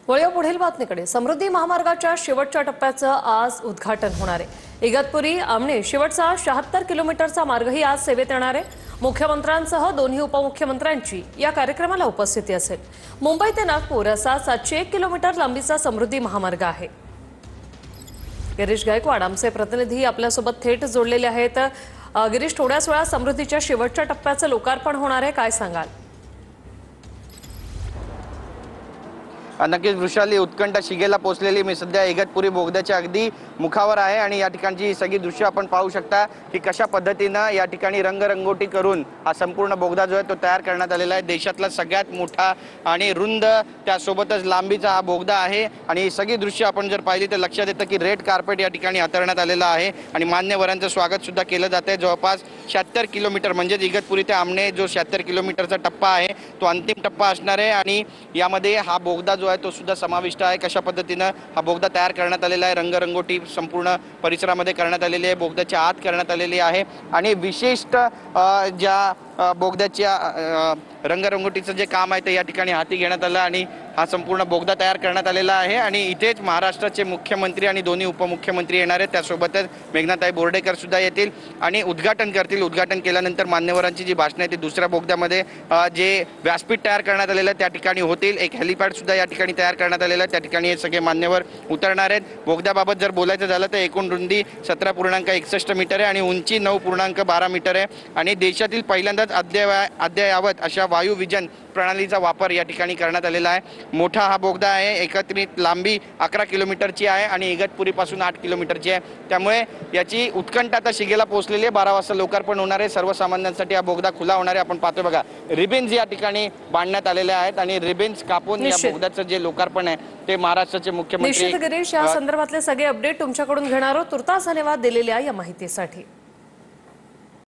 वळूया पुढील बातमीकडे। समृद्धी महामार्गाच्या शेवटच्या टप्प्याचं आज उद्घाटन होणार आहे। इगतपुरी आमणे शेवटचा 76 किलोमीटरचा मार्गही आज सेवेत येणार आहे। मुख्यमंत्र्यांसह दोन्ही उपमुख्यमंत्र्यांची या कार्यक्रमाला उपस्थिती असेल। मुंबई ते नागपूर असा 701 किलोमीटर लांबीचा समृद्धी महामार्ग आहे। गिरीश गायकवाड आमचे प्रतिनिधी आपल्यासोबत थेट जोडलेले आहेत। गिरीश, थोड्याच वेळात समृद्धीच्या शेवटच्या टप्प्याचं लोकार्पण होणार आहे, काय सांगाल? नक्कीच वृषाली, उत्कंठा शिगेला पोहोचलेली मी सध्या इगतपुरी बोगद्याच्या अगदी मुखावर आहे आणि या ठिकाणची सगळी दृश्य आपण पाहू शकता की कशा पद्धतीनं या ठिकाणी रंगरंगोटी करून हा संपूर्ण बोगदा जो आहे तो तयार करण्यात आलेला आहे। देशातला सगळ्यात मोठा आणि रुंद त्यासोबतच लांबीचा हा बोगदा आहे आणि सगळी दृश्य आपण जर पाहिली तर लक्षात येतं की रेड कार्पेट या ठिकाणी हातरण्यात आलेला आहे आणि मान्यवरांचं स्वागत सुद्धा केलं जात आहे। जवळपास 76 किलोमीटर म्हणजे इगतपुरी ते आमणे जो 76 किलोमीटरचा टप्पा आहे तो अंतिम टप्पा असणार आहे आणि यामध्ये हा बोगदा जो आहे तो सुद्धा समाविष्ट आहे। कशा पद्धतीनं हा बोगदा तयार करण्यात आलेला आहे, रंगरंगोटी संपूर्ण परिसरामध्ये करण्यात आलेली आहे, बोगद्याच्या आत करण्यात आलेली आहे आणि विशेषतः ज्या बोगद्याच्या रंगरंगोटीचं जे काम आहे ते या ठिकाणी हाती घेण्यात आलं आणि हा संपूर्ण बोगदा तयार करण्यात आलेला आहे आणि इथेच महाराष्ट्राचे मुख्यमंत्री आणि दोन्ही उपमुख्यमंत्री येणार आहेत। त्यासोबतच मेघनाताई बोर्डेकर सुद्धा येतील आणि उद्घाटन करतील। उद्घाटन केल्यानंतर मान्यवरांची जी भाषणं आहे ती दुसऱ्या बोगद्यामध्ये जे व्यासपीठ तयार करण्यात आलेलं आहे त्या ठिकाणी होतील। एक हेलिपॅड सुद्धा या ठिकाणी तयार करण्यात आलेलं आहे, त्या ठिकाणी हे सगळे मान्यवर उतरणार आहेत। बोगद्याबाबत जर बोलायचं झालं तर एकूण रुंदी 17.61 मीटर आहे आणि उंची 9.12 मीटर आहे आणि देशातील पहिल्यांदाच अद्ययावत अशा वायू विजन प्रणालीचा वापर या ठिकाणी करण्यात आलेला आहे। मोठा हा बोगदा आहे, एकत्रित लांबी 11 किलोमीटरची आहे आणि इगतपुरीपासून 8 किलोमीटरची आहे। त्यामुळे याची उत्कंठा आता शिगेला पोहोचलेली आहे। 12 वाजता लोकार्पण होणार आहे। सर्वसामान्यांसाठी हा बोगदा खुला होणार आहे। आपण पाहतोय बघा, रिबिन्स या ठिकाणी बांधण्यात आलेले आहेत आणि रिबिन्स कापून या बोगद्याचं जे लोकार्पण आहे ते महाराष्ट्राचे मुख्यमंत्री गिरीश, या संदर्भातले सगळे अपडेट तुमच्याकडून घेणार आहोत। तुर्तास धन्यवाद दिलेल्या या माहितीसाठी।